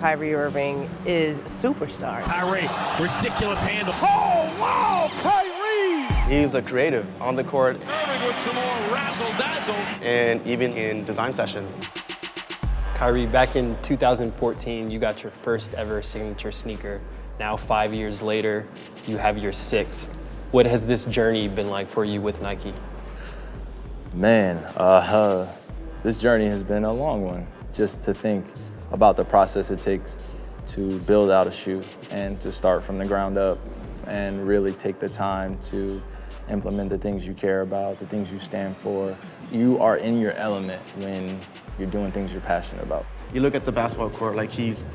Kyrie Irving is a superstar. Kyrie, ridiculous handle. Oh, wow, Kyrie! He's a creative on the court. Irving with some more razzle-dazzle. And even in design sessions. Kyrie, back in 2014, you got your first ever signature sneaker. Now 5 years later, you have your sixth. What has this journey been like for you with Nike? Man, this journey has been a long one. Just to think about the process it takes to build out a shoe and to start from the ground up and really take the time to implement the things you care about, the things you stand for. You are in your element when you're doing things you're passionate about. You look at the basketball court, like he's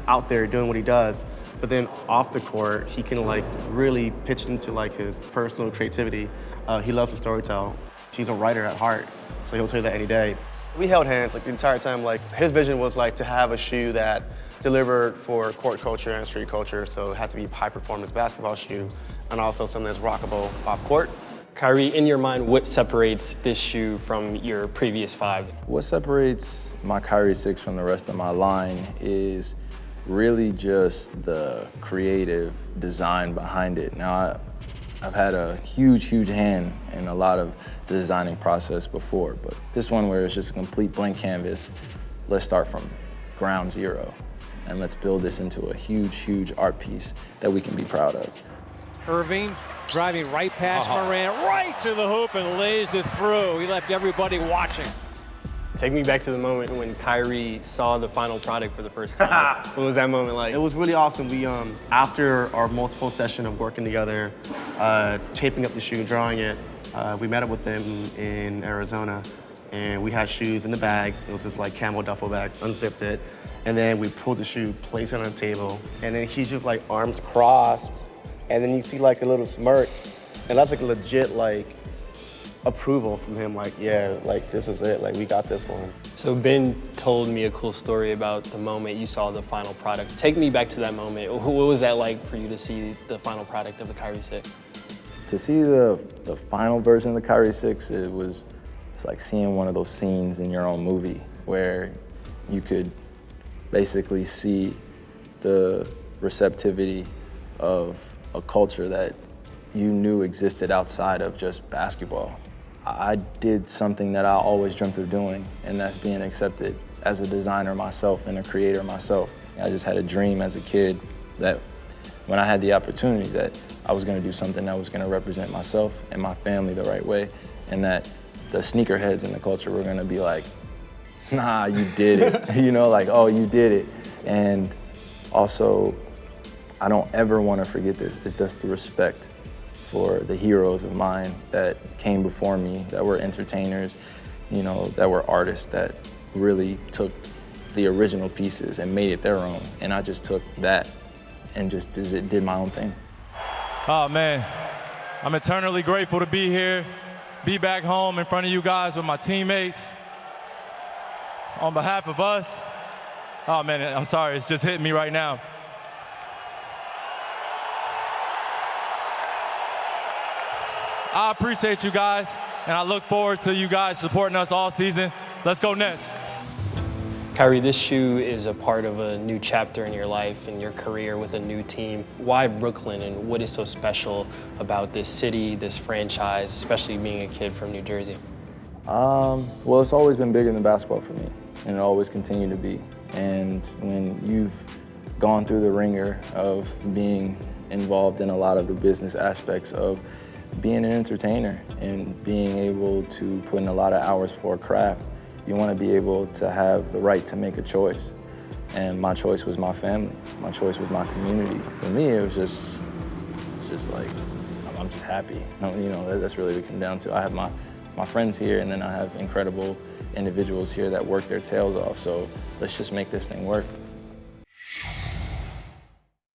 out there doing what he does, but then off the court, he can like really pitch into like his personal creativity. He loves to storytell. He's a writer at heart, so he'll tell you that any day. We held hands like the entire time. Like his vision was like to have a shoe that delivered for court culture and street culture, so it had to be a high performance basketball shoe and also something that's rockable off court. Kyrie, in your mind, what separates this shoe from your previous five? What separates my Kyrie 6 from the rest of my line is really just the creative design behind it. Now, I've had a huge hand in a lot of the designing process before, but this one where it's just a complete blank canvas, let's start from ground zero and let's build this into a huge art piece that we can be proud of. Irving driving right past Morant, right to the hoop and lays it through. He left everybody watching. Take me back to the moment when Kyrie saw the final product for the first time. What was that moment like? It was really awesome. We, after our multiple session of working together, taping up the shoe, drawing it, we met up with them in Arizona, and we had shoes in the bag. It was just like camel duffel bag, unzipped it, and then we pulled the shoe, placed it on the table, and then he's just like arms crossed, and then you see like a little smirk, and that's like a legit like approval from him, like, yeah, like this is it, like we got this one. So Ben told me a cool story about the moment you saw the final product. Take me back to that moment. What was that like for you to see the final product of the Kyrie 6? To see the final version of the Kyrie 6, it's like seeing one of those scenes in your own movie where you could basically see the receptivity of a culture that you knew existed outside of just basketball. I did something that I always dreamt of doing, and that's being accepted as a designer myself and a creator myself. I just had a dream as a kid that when I had the opportunity that I was gonna do something that was gonna represent myself and my family the right way, and that the sneakerheads in the culture were gonna be like, nah, you did it. You know, like, oh, you did it. And also, I don't ever wanna forget this. It's just the respect for the heroes of mine that came before me, that were entertainers, you know, that were artists that really took the original pieces and made it their own. And I just took that and just did my own thing. Oh man, I'm eternally grateful to be here, be back home in front of you guys with my teammates. On behalf of us, oh man, I'm sorry, it's just hitting me right now. I appreciate you guys, and I look forward to you guys supporting us all season. Let's go Nets. Kyrie, this shoe is a part of a new chapter in your life and your career with a new team. Why Brooklyn, and what is so special about this city, this franchise, especially being a kid from New Jersey? Well, it's always been bigger than basketball for me, and it'll always continue to be. And when you've gone through the ringer of being involved in a lot of the business aspects of being an entertainer and being able to put in a lot of hours for a craft, you want to be able to have the right to make a choice. And my choice was my family. My choice was my community. For me, it was just like, I'm just happy. You know, that's really what it comes down to. I have my friends here, and then I have incredible individuals here that work their tails off. So let's just make this thing work.